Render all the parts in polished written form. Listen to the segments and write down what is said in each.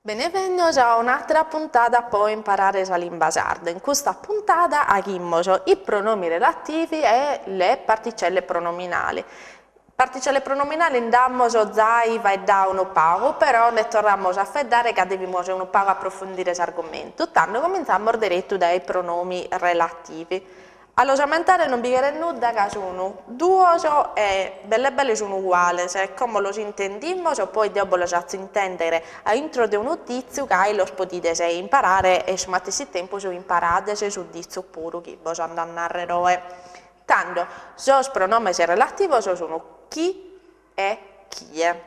Benvenuti a un'altra puntata per imparare la lingua sarda. In questa puntata abbiamo i pronomi relativi e le particelle pronominali. Particelle pronominali andiamo zai vai da un poco, però ne torniamo a vedere che dobbiamo un po' approfondire l'argomento. Tanto cominciamo diretto dai pronomi relativi. All'osamentare non bisogna nulla che sono due e belle sono uguali, se come lo intendiamo poi dopo lo faccio intendere a intro di un udizio che lo potete imparare e allo stesso tempo imparate su udizio puro che vi andate a narrare. Tanto, i pronomi relativi sono chi e chi è.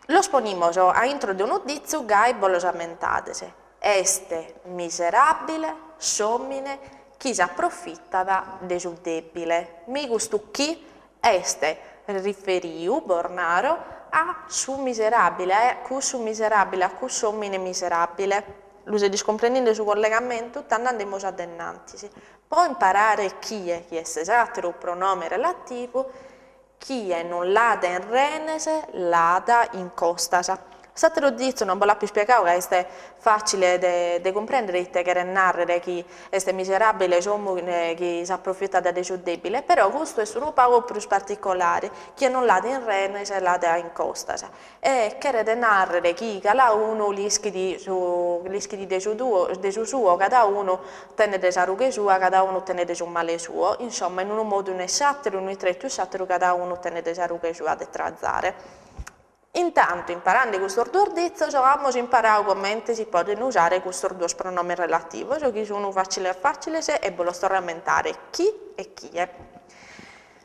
Lo ponimos a intro di un udizio che voi lo lamentate. Este miserabile, somine, chi si approfitta de su debile. Mi gusto chi este riferiu, bornaro, a su miserabile, a su somine miserabile. Lo si discomprendendo su collegamento, tanto andiamo a dennantisi. Poi imparare chi è esatto, pronome relativo, chi è non l'ada in renese, l'ada in costasa. Satero dizio non voglio più spiegare che è facile di comprendere che narrare chi è miserabile e chi si approfitta da suo debile, però questo è un po' più particolare, chi non l'ha in renese, l'ha in costasa. E che narrare chi cada uno lischi di suo, cada uno tiene de sa rughe sua, cada uno tiene de su male suo, insomma in un modo un satero, in un tretto satero, cada uno tiene de sa rughe sua da trazzare. Intanto, imparando questo due ordizzi, abbiamo imparato come si possono usare questi due pronomi relativi, che sono facili e ve lo sto rammentare chi e chi è.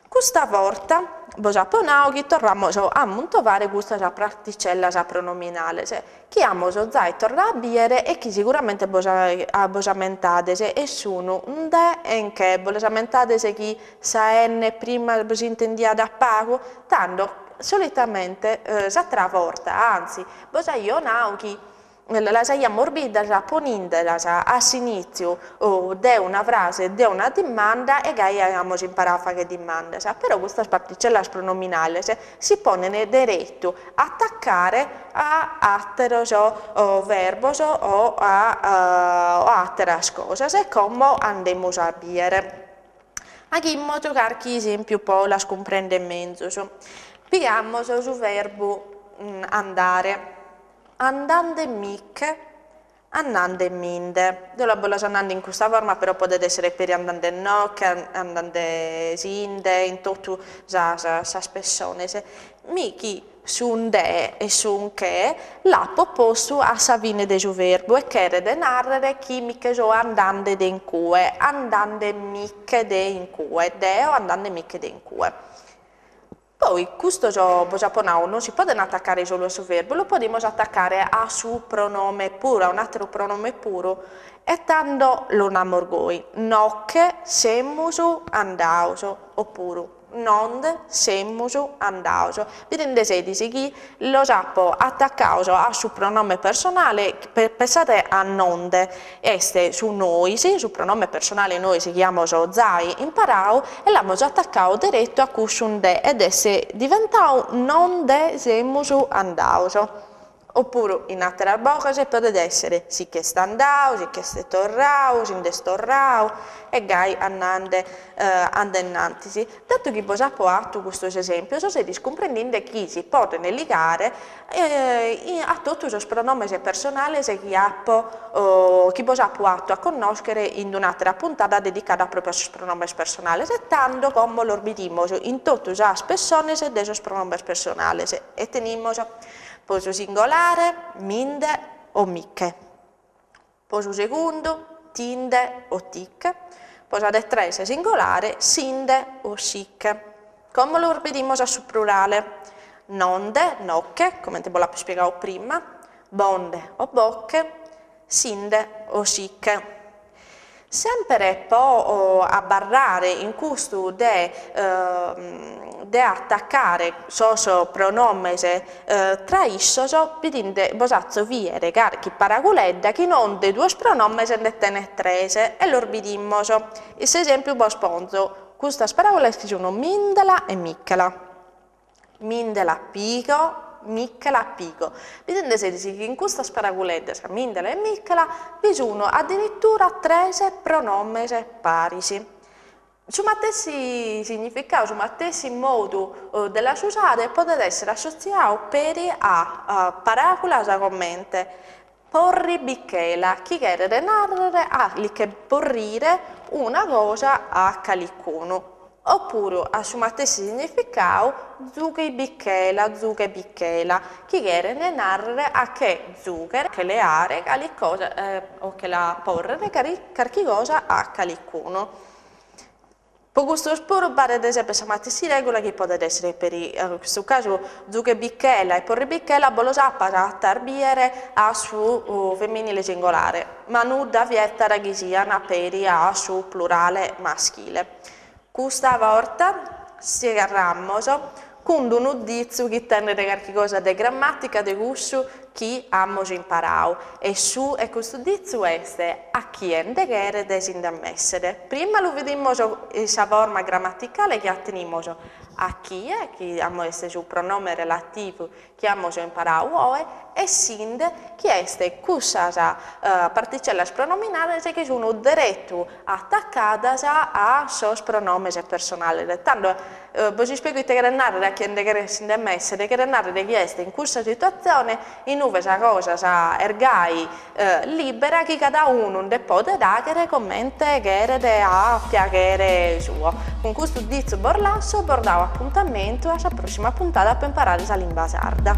Questa volta, che torniamo a montare questa particella pronominale, che abbiamo già tornato a dire e che sicuramente rammentate e sono un de e in che, ve lo rammentate che sa n prima si intendia da pago, tanto solitamente s'altra volta, anzi, io nauchi la saia morbida la ponindela a inizio di una frase, di una domanda e che abbiamo imparato a fare domanda. Però questa particella pronominale si pone diretto attaccare a altre verbi o a altre cose, come andiamo a dire. Abbiamo giocare esempio poi la comprende meglio. Pigliamo sul verbo andare. Andande miche, andande minde. Io la voglio andando in questa forma, però potete essere per andande nocche, andande sinde, in tutto sa spessone. Michi su un de e su un che, l'appo posto a savine de su verbo e che de narrare chi miche so andande de in cue, andande miche de in cue, de o andande miche de in cue. Poi questo giapponese non si può attaccare solo su verbo, lo possiamo attaccare a su pronome puro, a un altro pronome puro, e tanto lo namorgoi, nocche semmusu andauso, oppure non semmusu andauso. Vedete se dici che lo sappo attaccato a su pronome personale, pensate a nonde, este su noi, su pronome personale noi si chiama zai imparau e l'abbiamo attaccato diretto a cusciun de ed esse diventau non de semmusu andauso. Oppure in altre voci potete essere sì che sta andau, sì che sta torrau, sì che storrau e gai andennantisi. Dato che voi avete fatto questo esempio, so se comprendete che si possono legare a tutti i pronomi personali che voi avete fatto a conoscere in un'altra puntata dedicata proprio ai pronomi personali, e tanto come lo vediamo in tutte le persone dei pronomi personali e teniamo poso singolare, minde o miche. Poso secondo, tinde o tic. Poso de tre singolare, sinde o sic. Come lo ripetiamo sul plurale? Nonde, nocche, come te l'ho spiegato prima, bonde o bocche, sinde o sic. Sempre può abbarrare in questo di attaccare socio pronomi tra issoso, vedete, vosazzo vie regar chi paragoledda che non de due pronomi ne tene trese e lo vediamo. Questo esempio vi sponso, queste parole sono mindela e michela. Mindela pico, micchela, pico. Vedete che in questa sparaculetta, mindela e micchela, vi sono addirittura 13 pronomi parisi. Su stessi significato, su stessi modo della usare, potete essere associati per a paracola commente porri bicchela, chi chiede narrare a che porrire una cosa a qualcuno. Oppure a su stessi significato, zucche bicchela, chi chiede narrare a che zucchero, che le aree, o che la porrere, qualche cosa a qualcuno. Per questo sporo pare ad esempio si regola che potete essere per in questo caso zucche bicchella e porre bicchella lo sappa tarbiere a su femminile singolare, ma non da vietare che siano per a su plurale maschile. Questa volta si agarramo con un udizio che tiene qualche cosa di grammatica di gusto che abbiamo imparato e questo udizio è a chi è che desindamessere. Prima lo vediamo questa forma grammaticale che atteniamo a chi è, che abbiamo sul pronome relativo che abbiamo imparato e sind che è questa particella pronominale che sono diretto attaccate a sos pronomes personali. Tanto vi spiego che a chi è desindamessere, che narrare che è in questa situazione in questa cosa ergai libera che cada uno ne può dare commente che a piacere suo. Con questo dizio borlasso bordavo appuntamento alla prossima puntata per imparare la lingua sarda.